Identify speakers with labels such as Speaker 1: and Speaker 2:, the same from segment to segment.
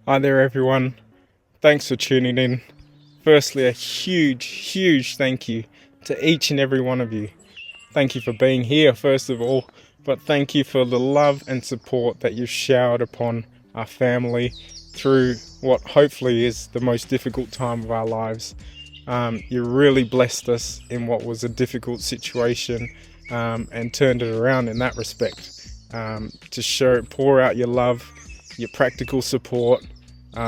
Speaker 1: Hi there, everyone. Thanks for tuning in. Firstly, a huge thank you to each and every one of you. Thank you for being here, first of all, but thank you for the love and support that you've showered upon our family through what hopefully is the most difficult time of our lives. You really blessed us in what was a difficult situation, and turned it around in that respect. Pour out your love, your practical support,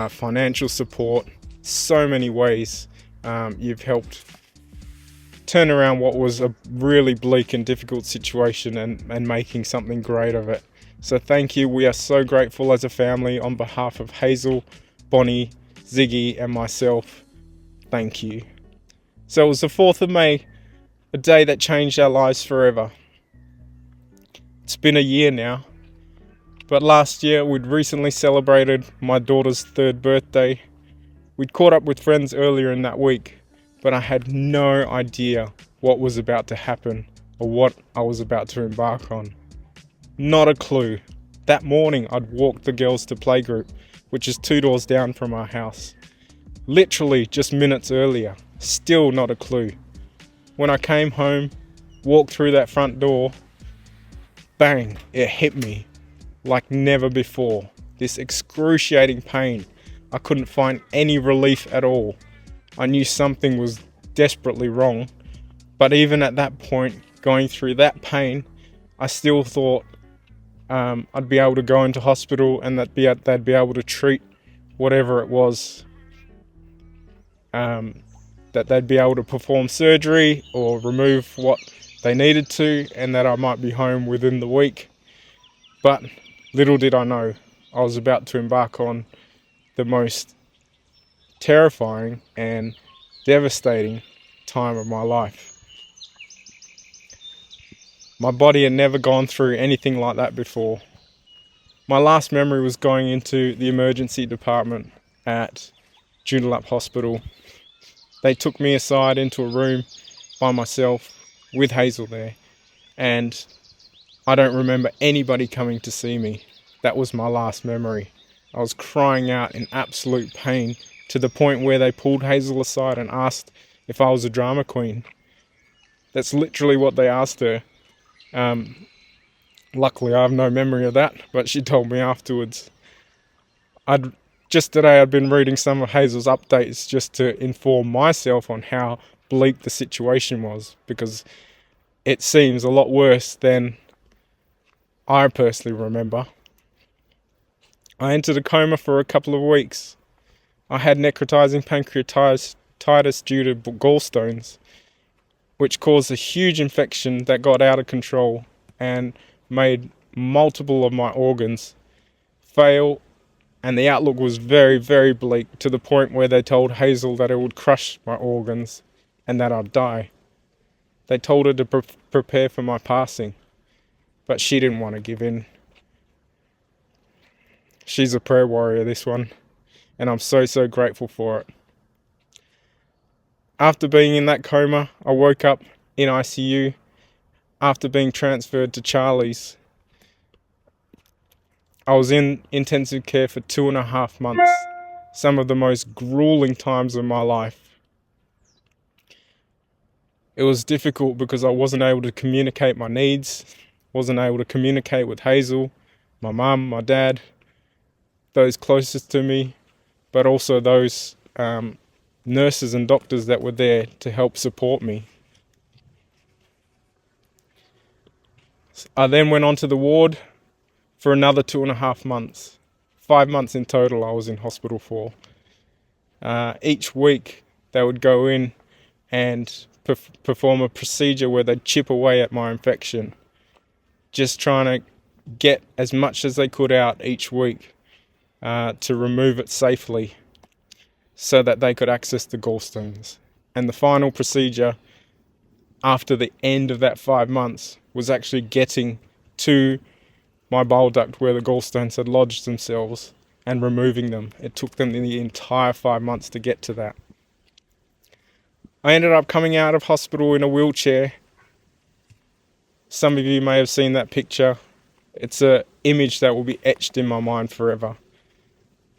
Speaker 1: financial support, so many ways. You've helped turn around what was a really bleak and difficult situation and making something great of it. So thank you. We are so grateful as a family on behalf of Hazel, Bonnie, Ziggy, and myself. Thank you. So it was the 4th of May, a day that changed our lives forever. It's been a year now, but last year we'd recently celebrated my daughter's 3rd birthday. We'd caught up with friends earlier in that week, but I had no idea what was about to happen or what I was about to embark on. Not a clue. That morning I'd walked the girls to playgroup, which is 2 doors down from our house. Literally just minutes earlier. Still not a clue. When I came home, walked through that front door, bang, it hit me like never before. This excruciating pain. I couldn't find any relief at all. I knew something was desperately wrong, but even at that point, going through that pain, I still thought I'd be able to go into hospital and that they'd be able to treat whatever it was. That they'd be able to perform surgery or remove what they needed to, and that I might be home within the week. But little did I know, I was about to embark on the most terrifying and devastating time of my life. My body had never gone through anything like that before. My last memory was going into the emergency department at Joondalup Hospital. They took me aside into a room by myself with Hazel there, and I don't remember anybody coming to see me. That was my last memory. I was crying out in absolute pain to the point where they pulled Hazel aside and asked if I was a drama queen. That's literally what they asked her. Luckily, I have no memory of that, but she told me afterwards. Just today I'd been reading some of Hazel's updates just to inform myself on how bleak the situation was, because it seems a lot worse than I personally remember. I entered a coma for a couple of weeks. I had necrotizing pancreatitis due to gallstones, which caused a huge infection that got out of control and made multiple of my organs fail, and the outlook was very bleak, to the point where they told Hazel that it would crush my organs and that I'd die. They told her to prepare for my passing, but she didn't want to give in. She's a prayer warrior, this one, and I'm so grateful for it. After being in that coma, I woke up in ICU after being transferred to Charlie's. I was in intensive care for 2.5 months, some of the most grueling times of my life. It was difficult because I wasn't able to communicate my needs, wasn't able to communicate with Hazel, my mum, my dad, those closest to me, but also those nurses and doctors that were there to help support me. I then went on to the ward for another 2.5 months. 5 months in total I was in hospital for. Each week they would go in and perform a procedure where they'd chip away at my infection, just trying to get as much as they could out each week to remove it safely so that they could access the gallstones. And the final procedure after the end of that 5 months was actually getting to my bile duct where the gallstones had lodged themselves and removing them. It took them the entire 5 months to get to that. I ended up coming out of hospital in a wheelchair. Some of you may have seen that picture. It's an image that will be etched in my mind forever.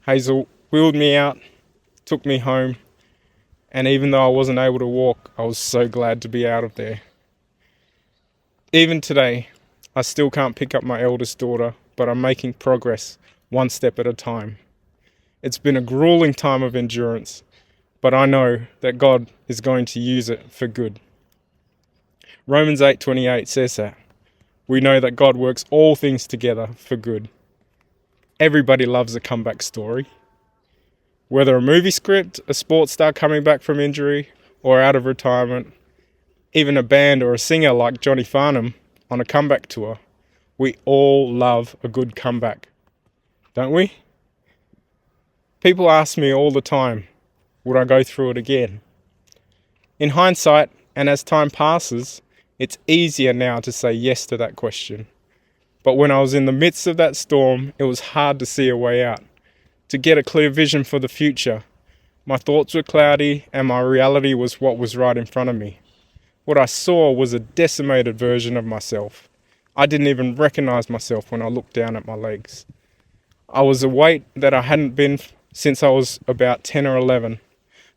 Speaker 1: Hazel wheeled me out, took me home, and even though I wasn't able to walk, I was so glad to be out of there. Even today, I still can't pick up my eldest daughter, but I'm making progress one step at a time. It's been a grueling time of endurance, but I know that God is going to use it for good. Romans 8:28 says that. We know that God works all things together for good. Everybody loves a comeback story. Whether a movie script, a sports star coming back from injury or out of retirement, even a band or a singer like Johnny Farnham on a comeback tour, we all love a good comeback, don't we? People ask me all the time, would I go through it again? In hindsight, and as time passes, it's easier now to say yes to that question. But when I was in the midst of that storm, it was hard to see a way out, to get a clear vision for the future. My thoughts were cloudy and my reality was what was right in front of me. What I saw was a decimated version of myself. I didn't even recognize myself when I looked down at my legs. I was a weight that I hadn't been since I was about 10 or 11.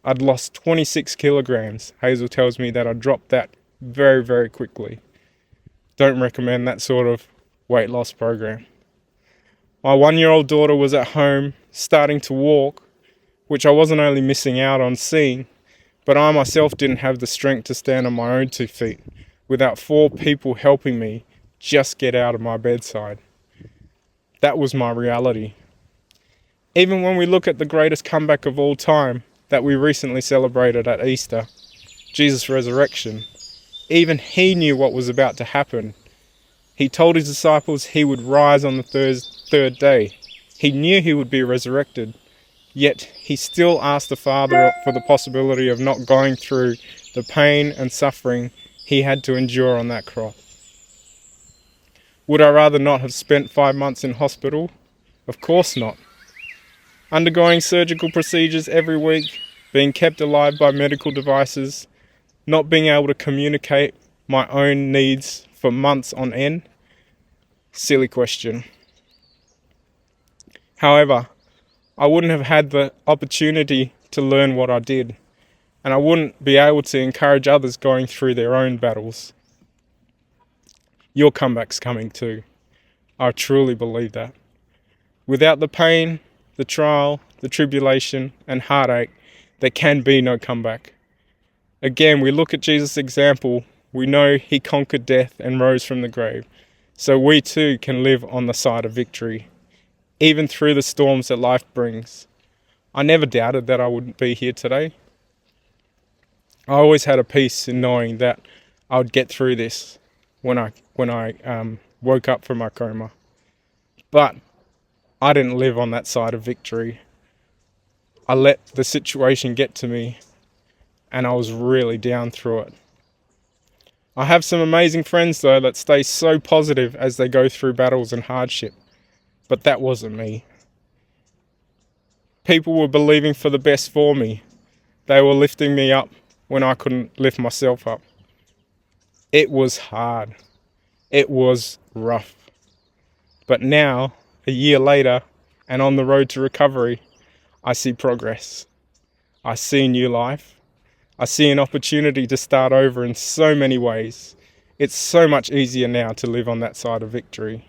Speaker 1: I'd lost 26 kilograms. Hazel tells me that I dropped that very, very quickly. Don't recommend that sort of weight loss program. My 1-year-old daughter was at home starting to walk, which I wasn't only missing out on seeing, but I myself didn't have the strength to stand on my own 2 feet without 4 people helping me just get out of my bedside. That was my reality. Even when we look at the greatest comeback of all time that we recently celebrated at Easter, Jesus' resurrection, even he knew what was about to happen. He told his disciples he would rise on the third day. He knew he would be resurrected, yet he still asked the Father for the possibility of not going through the pain and suffering he had to endure on that cross. Would I rather not have spent 5 months in hospital? Of course not. Undergoing surgical procedures every week, being kept alive by medical devices, not being able to communicate my own needs for months on end? Silly question. However, I wouldn't have had the opportunity to learn what I did, and I wouldn't be able to encourage others going through their own battles. Your comeback's coming too. I truly believe that. Without the pain, the trial, the tribulation, and heartache, there can be no comeback. Again, we look at Jesus' example. We know he conquered death and rose from the grave. So we too can live on the side of victory, even through the storms that life brings. I never doubted that I wouldn't be here today. I always had a peace in knowing that I would get through this when I woke up from my coma. But I didn't live on that side of victory. I let the situation get to me, and I was really down through it. I have some amazing friends though that stay so positive as they go through battles and hardship, but that wasn't me. People were believing for the best for me. They were lifting me up when I couldn't lift myself up. It was hard. It was rough. But now, a year later, and on the road to recovery, I see progress. I see new life. I see an opportunity to start over in so many ways. It's so much easier now to live on that side of victory.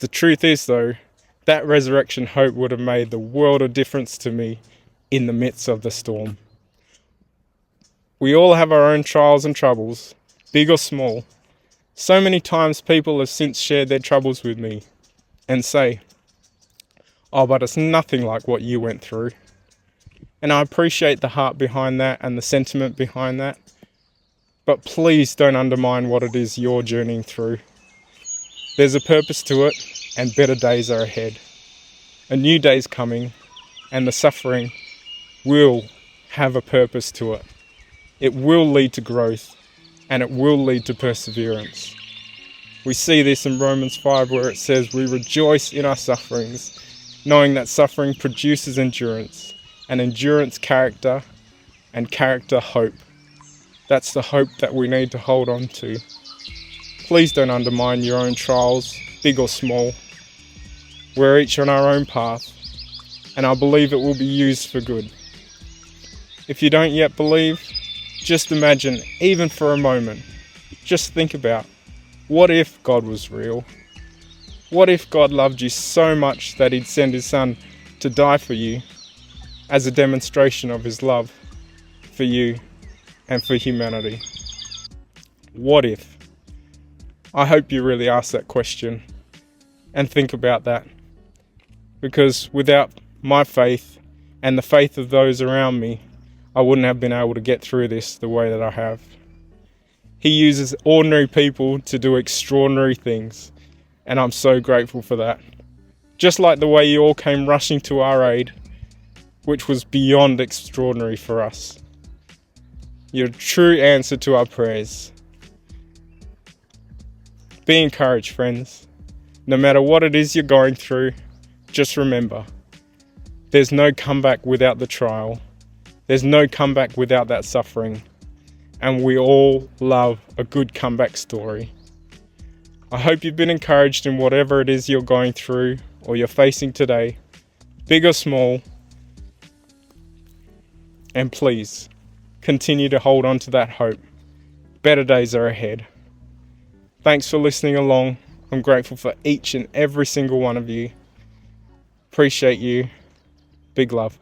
Speaker 1: The truth is though, that resurrection hope would have made the world of difference to me in the midst of the storm. We all have our own trials and troubles, big or small. So many times people have since shared their troubles with me and say, "Oh, but it's nothing like what you went through." And I appreciate the heart behind that and the sentiment behind that. But please don't undermine what it is you're journeying through. There's a purpose to it, and better days are ahead. A new day's coming, and the suffering will have a purpose to it. It will lead to growth, and it will lead to perseverance. We see this in Romans 5 where it says, "We rejoice in our sufferings, knowing that suffering produces endurance, and endurance character, and character hope." That's the hope that we need to hold on to. Please don't undermine your own trials, big or small. We're each on our own path, and I believe it will be used for good. If you don't yet believe, just imagine, even for a moment, just think about, what if God was real? What if God loved you so much that he'd send his son to die for you as a demonstration of his love for you and for humanity? What if? I hope you really ask that question and think about that, because without my faith and the faith of those around me, I wouldn't have been able to get through this the way that I have. He uses ordinary people to do extraordinary things, and I'm so grateful for that. Just like the way you all came rushing to our aid, which was beyond extraordinary for us. You're a true answer to our prayers. Be encouraged, friends. No matter what it is you're going through, just remember, there's no comeback without the trial. There's no comeback without that suffering. And we all love a good comeback story. I hope you've been encouraged in whatever it is you're going through or you're facing today, big or small. And please, continue to hold on to that hope. Better days are ahead. Thanks for listening along. I'm grateful for each and every single one of you. Appreciate you. Big love.